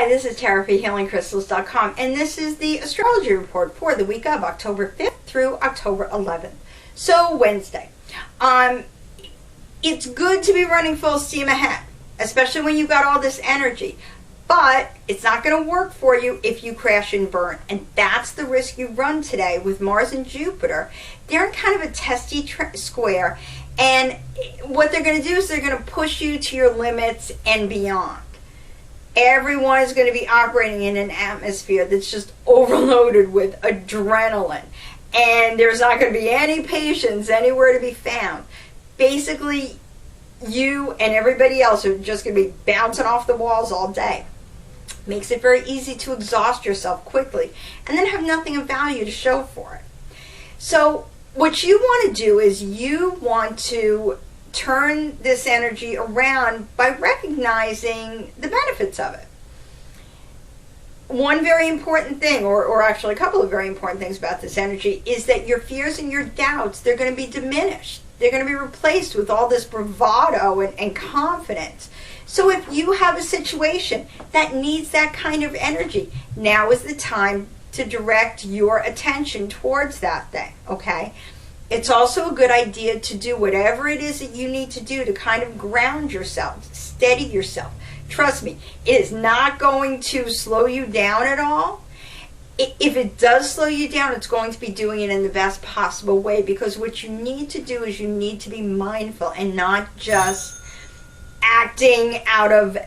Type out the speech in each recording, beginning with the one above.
Hi, this is Tara for HealingCrystals.com, and this is the astrology report for the week of October 5th through October 11th. So, Wednesday. It's good to be running full steam ahead, especially when you've got all this energy. But it's not going to work for you if you crash and burn. And that's the risk you run today with Mars and Jupiter. They're in kind of a testy square. And what they're going to do is they're going to push you to your limits and beyond. Everyone is going to be operating in an atmosphere that's just overloaded with adrenaline. And there's not going to be any patience anywhere to be found. Basically, you and everybody else are just going to be bouncing off the walls all day. Makes it very easy to exhaust yourself quickly and then have nothing of value to show for it. So what you want to do is you want to turn this energy around by recognizing the benefits of it. One very important thing, or actually a couple of very important things about this energy, is that your fears and your doubts, they're going to be diminished. They're going to be replaced with all this bravado and confidence. So if you have a situation that needs that kind of energy, now is the time to direct your attention towards that thing, okay? It's also a good idea to do whatever it is that you need to do to kind of ground yourself, steady yourself. Trust me, it is not going to slow you down at all. If it does slow you down, it's going to be doing it in the best possible way, because what you need to do is you need to be mindful and not just acting out of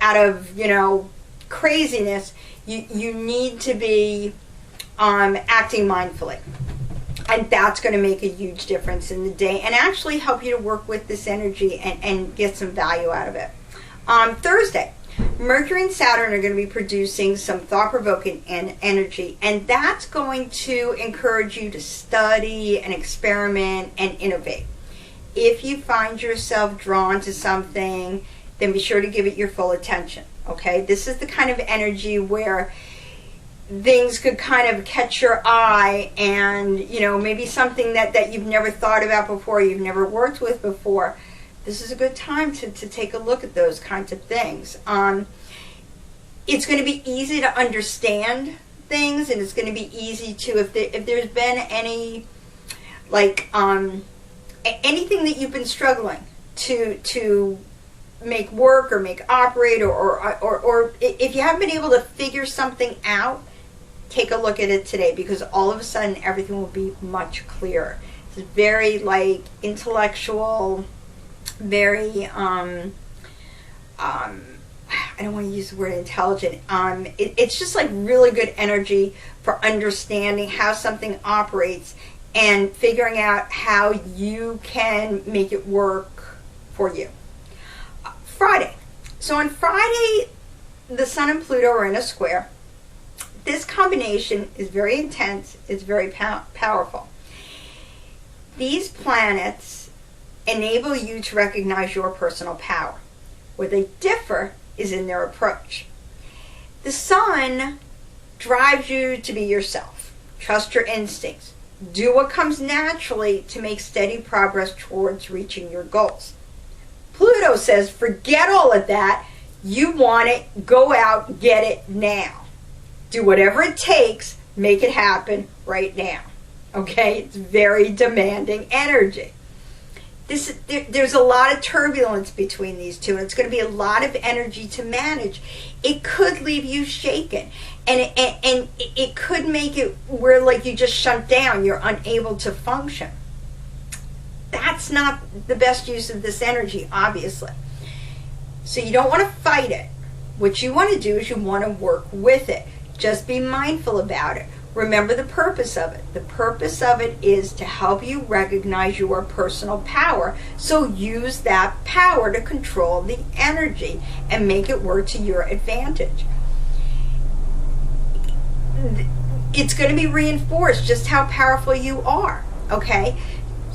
craziness. You need to be acting mindfully. And that's going to make a huge difference in the day and actually help you to work with this energy and get some value out of it. Thursday, Mercury and Saturn are going to be producing some thought-provoking energy, and that's going to encourage you to study and experiment and innovate. If you find yourself drawn to something, then be sure to give it your full attention, okay? This is the kind of energy where things could kind of catch your eye, and maybe something that you've never thought about before, you've never worked with before. This is a good time to take a look at those kinds of things. It's going to be easy to understand things, and it's going to be easy to, if there's been any anything that you've been struggling to make work or make operate, or if you haven't been able to figure something out, take a look at it today, because all of a sudden everything will be much clearer. It's very intellectual, very I don't want to use the word intelligent. It's just really good energy for understanding how something operates and figuring out how you can make it work for you. Friday. So on Friday, the Sun and Pluto are in a square. This combination is very intense. It's very powerful. These planets enable you to recognize your personal power. Where they differ is in their approach. The Sun drives you to be yourself. Trust your instincts. Do what comes naturally to make steady progress towards reaching your goals. Pluto says, forget all of that. You want it, go out, get it now. Do whatever it takes, make it happen right now. Okay? It's very demanding energy. There's a lot of turbulence between these two, and it's going to be a lot of energy to manage. It could leave you shaken, and it could make it where you just shut down. You're unable to function. That's not the best use of this energy, obviously. So you don't want to fight it. What you want to do is you want to work with it. Just be mindful about it. Remember the purpose of it. The purpose of it is to help you recognize your personal power. So use that power to control the energy and make it work to your advantage. It's going to be reinforced just how powerful you are, okay?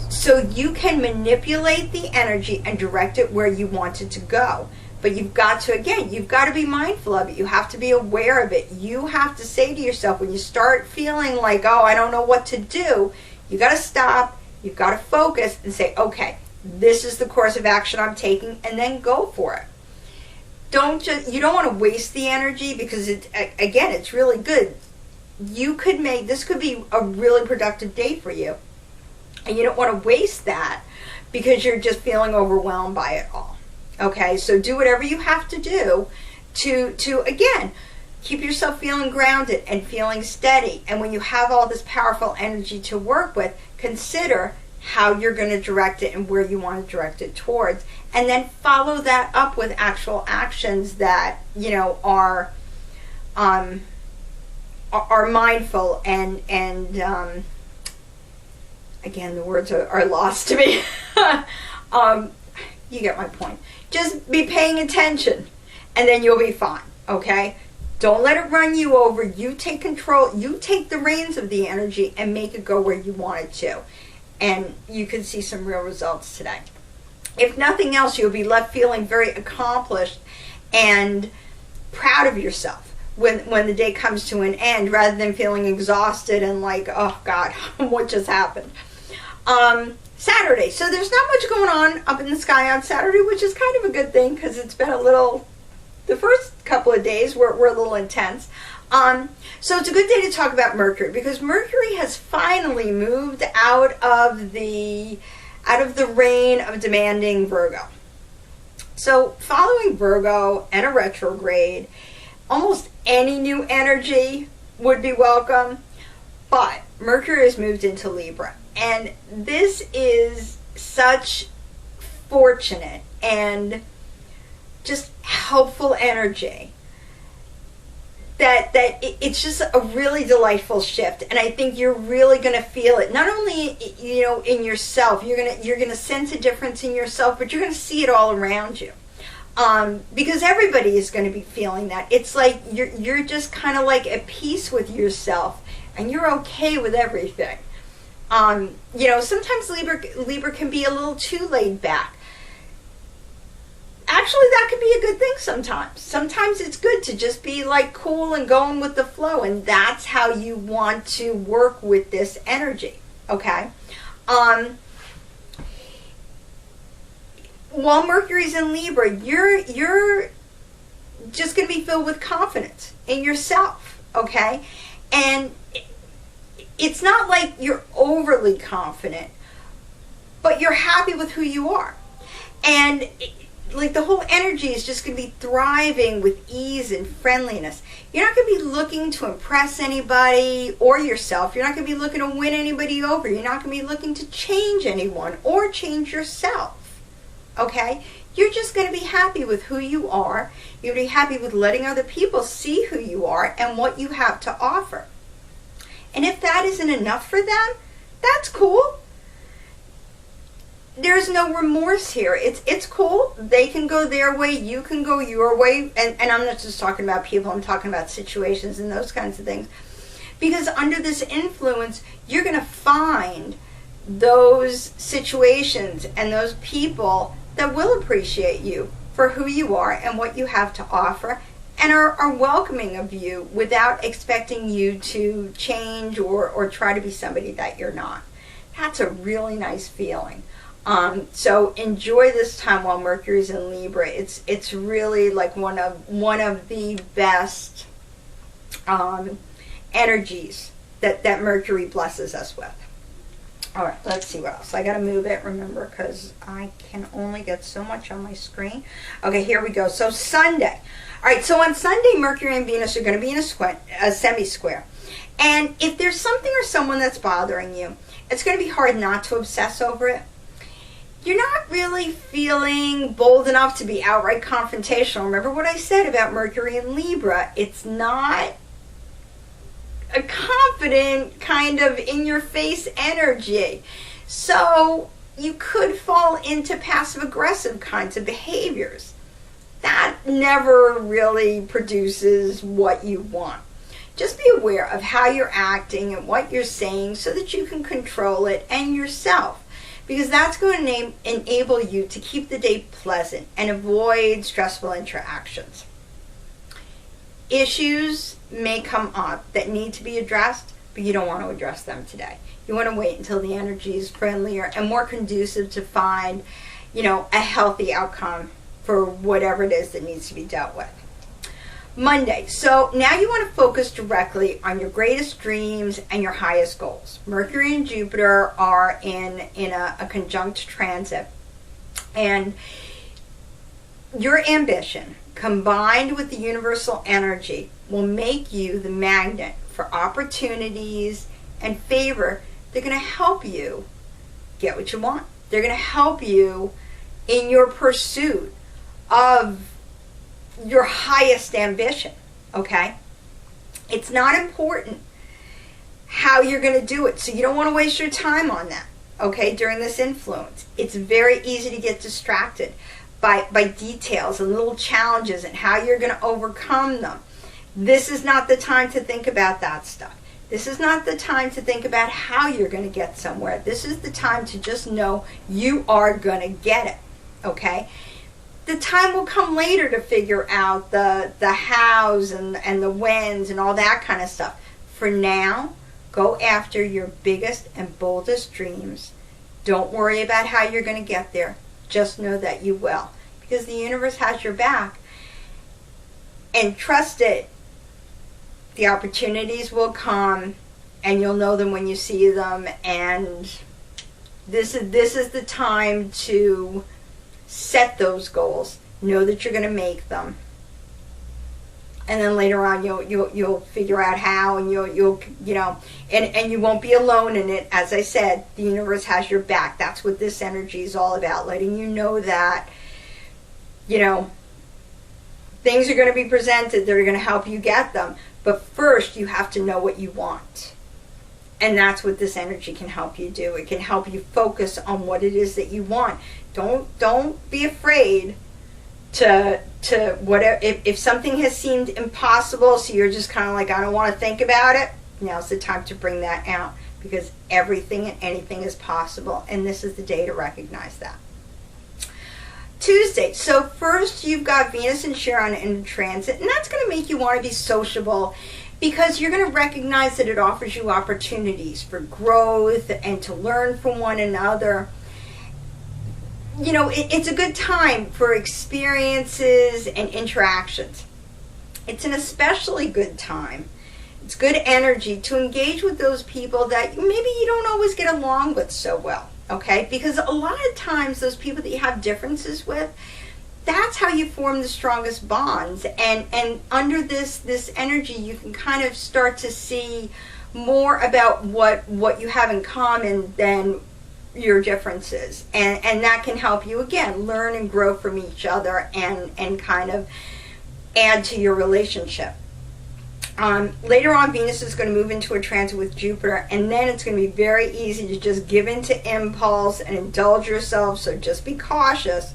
So you can manipulate the energy and direct it where you want it to go. But you've got to be mindful of it. You have to be aware of it. You have to say to yourself, when you start feeling like, oh, I don't know what to do, you got to stop, you've got to focus and say, okay, this is the course of action I'm taking, and then go for it. you don't want to waste the energy, because it's really good. This could be a really productive day for you, and you don't want to waste that because you're just feeling overwhelmed by it all. Okay, so do whatever you have to do to again keep yourself feeling grounded and feeling steady. And when you have all this powerful energy to work with, consider how you're going to direct it and where you want to direct it towards, and then follow that up with actual actions that are mindful and again, the words are lost to me. You get my point. Just be paying attention, and then you'll be fine. Okay, don't let it run you over. You take control. You take the reins of the energy and make it go where you want it to, and you can see some real results today. If nothing else, you'll be left feeling very accomplished and proud of yourself when the day comes to an end, rather than feeling exhausted and like, oh God, what just happened. Saturday. So there's not much going on up in the sky on Saturday, which is kind of a good thing, because it's been the first couple of days were a little intense. So it's a good day to talk about Mercury, because Mercury has finally moved out of the reign of demanding Virgo. So following Virgo and a retrograde, almost any new energy would be welcome, but Mercury has moved into Libra, and this is such fortunate and just helpful energy that it's just a really delightful shift. And I think you're really going to feel it, not only in yourself. You're gonna sense a difference in yourself, but you're going to see it all around you, because everybody is going to be feeling that. It's like you're just kind of like at peace with yourself, and you're okay with everything. Sometimes Libra can be a little too laid back. Actually, that could be a good thing sometimes. Sometimes it's good to just be like cool and going with the flow, and that's how you want to work with this energy. Okay? While Mercury's in Libra, you're just going to be filled with confidence in yourself. Okay? And it's not like you're overly confident, but you're happy with who you are. And like the whole energy is just going to be thriving with ease and friendliness. You're not going to be looking to impress anybody or yourself. You're not going to be looking to win anybody over. You're not going to be looking to change anyone or change yourself. Okay? You're just going to be happy with who you are. You're going to be happy with letting other people see who you are and what you have to offer. And if that isn't enough for them, that's cool. There's no remorse here. It's cool. They can go their way. You can go your way. And I'm not just talking about people. I'm talking about situations and those kinds of things. Because under this influence, you're going to find those situations and those people that will appreciate you for who you are and what you have to offer, and are welcoming of you without expecting you to change or try to be somebody that you're not. That's a really nice feeling. So enjoy this time while Mercury's in Libra. It's really like one of the best energies that Mercury blesses us with. All right, let's see what else. I got to move it, remember, because I can only get so much on my screen. Okay, here we go. So Sunday. All right, so on Sunday, Mercury and Venus are going to be in a semi-square. And if there's something or someone that's bothering you, it's going to be hard not to obsess over it. You're not really feeling bold enough to be outright confrontational. Remember what I said about Mercury and Libra. It's not a confident kind of in-your-face energy. So you could fall into passive-aggressive kinds of behaviors. That never really produces what you want. Just be aware of how you're acting and what you're saying so that you can control it and yourself, because that's going to enable you to keep the day pleasant and avoid stressful interactions. Issues may come up that need to be addressed, but you don't want to address them today. You want to wait until the energy is friendlier and more conducive to find, a healthy outcome for whatever it is that needs to be dealt with. Monday, so now you want to focus directly on your greatest dreams and your highest goals. Mercury and Jupiter are in a conjunct transit, and your ambition combined with the universal energy will make you the magnet for opportunities and favor. They're going to help you get what you want. They're going to help you in your pursuit of your highest ambition, okay? It's not important how you're going to do it, so you don't want to waste your time on that, okay, during this influence. It's very easy to get distracted by details and little challenges and how you're going to overcome them. This is not the time to think about that stuff. This is not the time to think about how you're going to get somewhere. This is the time to just know you are going to get it, okay? The time will come later to figure out the hows and the whens and all that kind of stuff. For now, go after your biggest and boldest dreams. Don't worry about how you're going to get there. Just know that you will, because the universe has your back. And trust it. The opportunities will come, and you'll know them when you see them. And this is the time to set those goals. Know that you're going to make them, and then later on you'll figure out how, and you'll you know, and you won't be alone in it. As I said, the universe has your back. That's what this energy is all about, letting you know that, you know, things are going to be presented that are going to help you get them. But first, you have to know what you want. And that's what this energy can help you do. It can help you focus on what it is that you want. Don't be afraid to whatever. If something has seemed impossible, so you're just kind of like, I don't want to think about it, now's the time to bring that out, because everything and anything is possible, and this is the day to recognize that. Tuesday, so first you've got Venus and Chiron in transit, and that's going to make you want to be sociable, because you're going to recognize that it offers you opportunities for growth and to learn from one another. You know, it's a good time for experiences and interactions. It's an especially good time. It's good energy to engage with those people that maybe you don't always get along with so well, okay? Because a lot of times those people that you have differences with, that's how you form the strongest bonds. And under this energy, you can kind of start to see more about what you have in common than your differences. And that can help you, again, learn and grow from each other and kind of add to your relationship. Later on, Venus is going to move into a transit with Jupiter, and then it's going to be very easy to just give into impulse and indulge yourself. So just be cautious.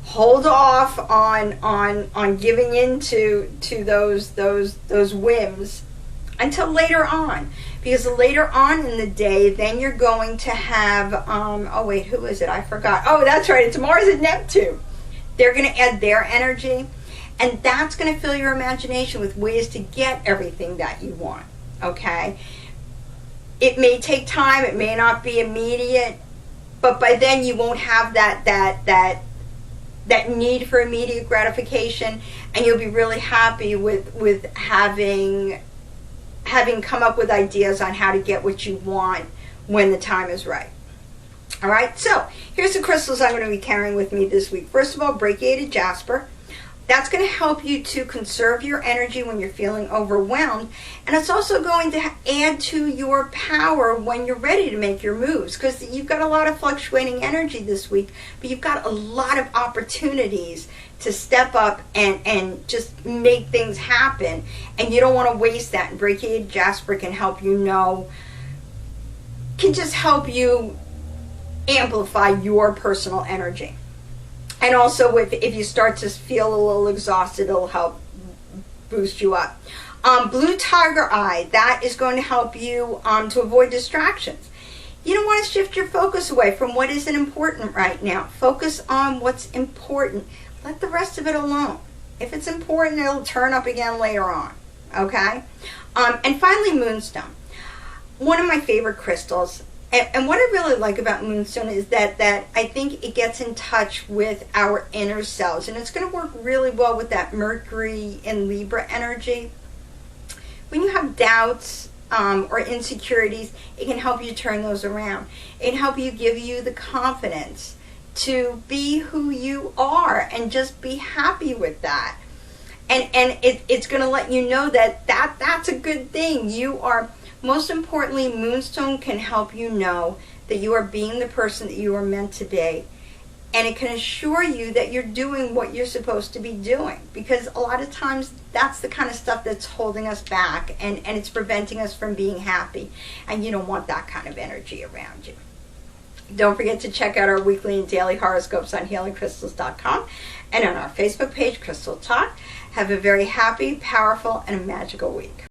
Hold off on giving into those whims until later on, because later on in the day, then you're going to have oh wait, who is it? I forgot. Oh, that's right, it's Mars and Neptune. They're going to add their energy, and that's going to fill your imagination with ways to get everything that you want, okay? It may take time, it may not be immediate, but by then you won't have that need for immediate gratification, and you'll be really happy with having come up with ideas on how to get what you want when the time is right. All right, so here's the crystals I'm going to be carrying with me this week. First of all, brachiated jasper. That's going to help you to conserve your energy when you're feeling overwhelmed, and it's also going to add to your power when you're ready to make your moves, because you've got a lot of fluctuating energy this week, but you've got a lot of opportunities to step up and just make things happen, and you don't want to waste that. And brachiated jasper can help you can just help you amplify your personal energy. And also, if you start to feel a little exhausted, it'll help boost you up. Blue tiger eye, that is going to help you to avoid distractions. You don't want to shift your focus away from what isn't important right now. Focus on what's important. Let the rest of it alone. If it's important, it'll turn up again later on. Okay? And finally, moonstone. One of my favorite crystals. And what I really like about Moonstone is that I think it gets in touch with our inner selves, and it's going to work really well with that Mercury and Libra energy. When you have doubts or insecurities, it can help you turn those around. It can help you, give you the confidence to be who you are and just be happy with that. And it's going to let you know that's a good thing. You are, most importantly, Moonstone can help you know that you are being the person that you are meant to be. And it can assure you that you're doing what you're supposed to be doing. Because a lot of times that's the kind of stuff that's holding us back, and it's preventing us from being happy. And you don't want that kind of energy around you. Don't forget to check out our weekly and daily horoscopes on healingcrystals.com and on our Facebook page, Crystal Talk. Have a very happy, powerful, and magical week.